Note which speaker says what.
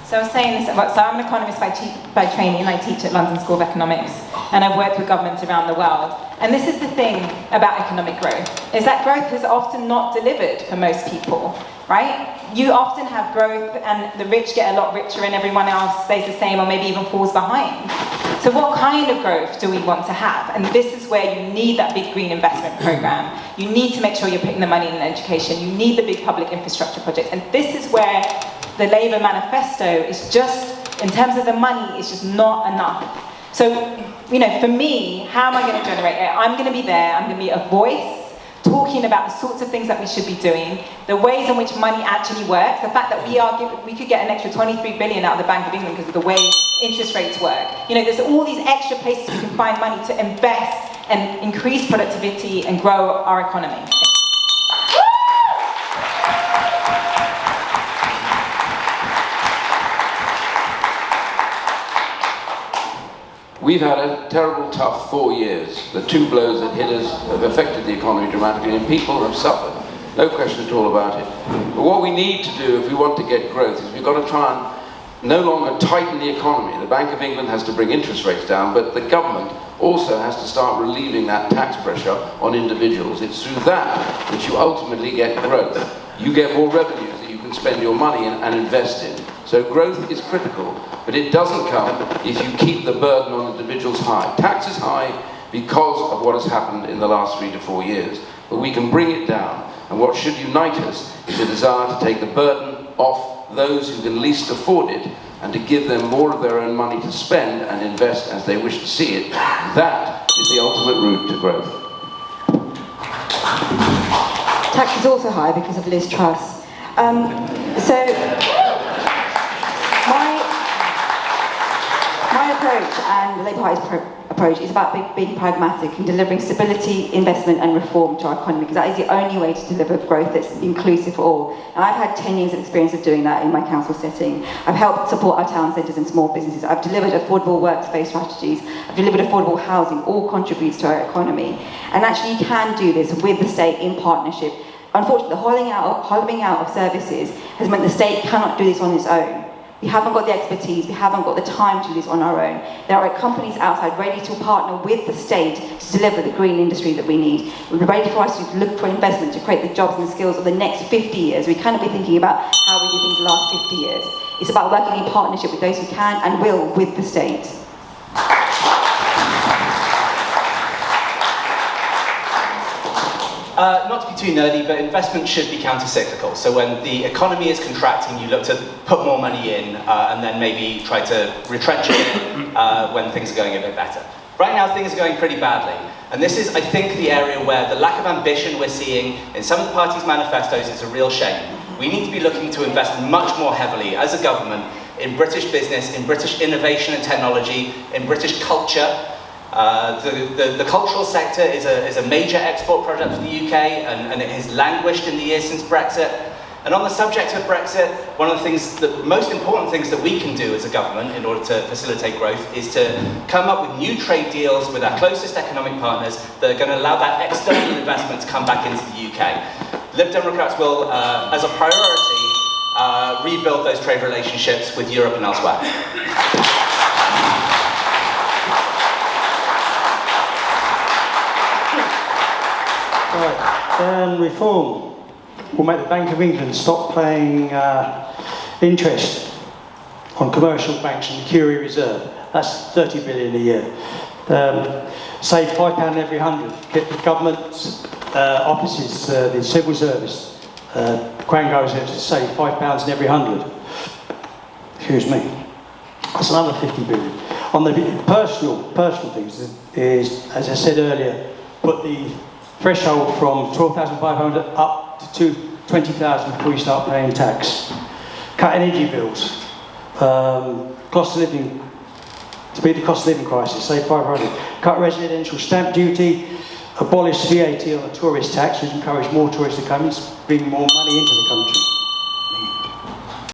Speaker 1: So I was saying this, so I'm an economist by training, I teach at London School of Economics, and I've worked with governments around the world. And this is the thing about economic growth, is that growth is often not delivered for most people, right? You often have growth and the rich get a lot richer and everyone else stays the same or maybe even falls behind. So what kind of growth do we want to have? And this is where you need that big green investment program. You need to make sure you're putting the money in education. You need the big public infrastructure projects. And this is where the Labour manifesto is just, in terms of the money, it's just not enough. So, you know, for me, how am I going to generate it? I'm going to be there, I'm going to be a voice, talking about the sorts of things that we should be doing, the ways in which money actually works, the fact that we could get an extra 23 billion out of the Bank of England because of the way interest rates work. You know, there's all these extra places we can find money to invest and increase productivity and grow our economy.
Speaker 2: We've had a terrible, tough 4 years. The two blows that hit us have affected the economy dramatically, and people have suffered. No question at all about it. But what we need to do if we want to get growth is we've got to try and no longer tighten the economy. The Bank of England has to bring interest rates down, but the government also has to start relieving that tax pressure on individuals. It's through that that you ultimately get growth. You get more revenues that you can spend your money in and invest in. So growth is critical, but it doesn't come if you keep the burden on individuals high. Tax is high because of what has happened in the last 3 to 4 years, but we can bring it down. And what should unite us is a desire to take the burden off those who can least afford it and to give them more of their own money to spend and invest as they wish to see it. That is the ultimate route to growth.
Speaker 3: Tax is also high because of Liz Truss. My approach and the Labour Party's approach is about being pragmatic and delivering stability, investment and reform to our economy, because that is the only way to deliver growth that's inclusive for all. And I've had 10 years of experience of doing that in my council setting. I've helped support our town centres and small businesses. I've delivered affordable workspace strategies. I've delivered affordable housing. All contributes to our economy. And actually you can do this with the state in partnership. Unfortunately, the hollowing out of services has meant the state cannot do this on its own. We haven't got the expertise, we haven't got the time to do this on our own. There are companies outside ready to partner with the state to deliver the green industry that we need. We're ready for us to look for investment to create the jobs and the skills of the next 50 years. We cannot be thinking about how we do things the last 50 years. It's about working in partnership with those who can and will with the state.
Speaker 4: Not to be too nerdy, but investment should be counter-cyclical. So when the economy is contracting, you look to put more money in and then maybe try to retrench it when things are going a bit better. Right now, things are going pretty badly. And this is, I think, the area where the lack of ambition we're seeing in some of the parties' manifestos is a real shame. We need to be looking to invest much more heavily as a government in British business, in British innovation and technology, in British culture. The cultural sector is a major export project for the UK, and it has languished in the years since Brexit. And on the subject of Brexit, one of the most important things that we can do as a government in order to facilitate growth is to come up with new trade deals with our closest economic partners that are going to allow that external investment to come back into the UK. Lib Democrats will, as a priority, rebuild those trade relationships with Europe and elsewhere.
Speaker 5: Right, reform will make the Bank of England stop paying interest on commercial banks and the Curie Reserve. That's 30 billion a year. Save £5 every 100. Get the government's offices, the civil service, Crown goes there to save £5 in every 100. Excuse me. That's another 50 billion. On the personal things is, as I said earlier, put the threshold from 12,500 up to 20,000 before you start paying tax. Cut energy bills. Cost of living, to beat the cost of living crisis, save 500. Cut residential stamp duty. Abolish VAT on the tourist tax, which encourage more tourists to come and bring more money into the country.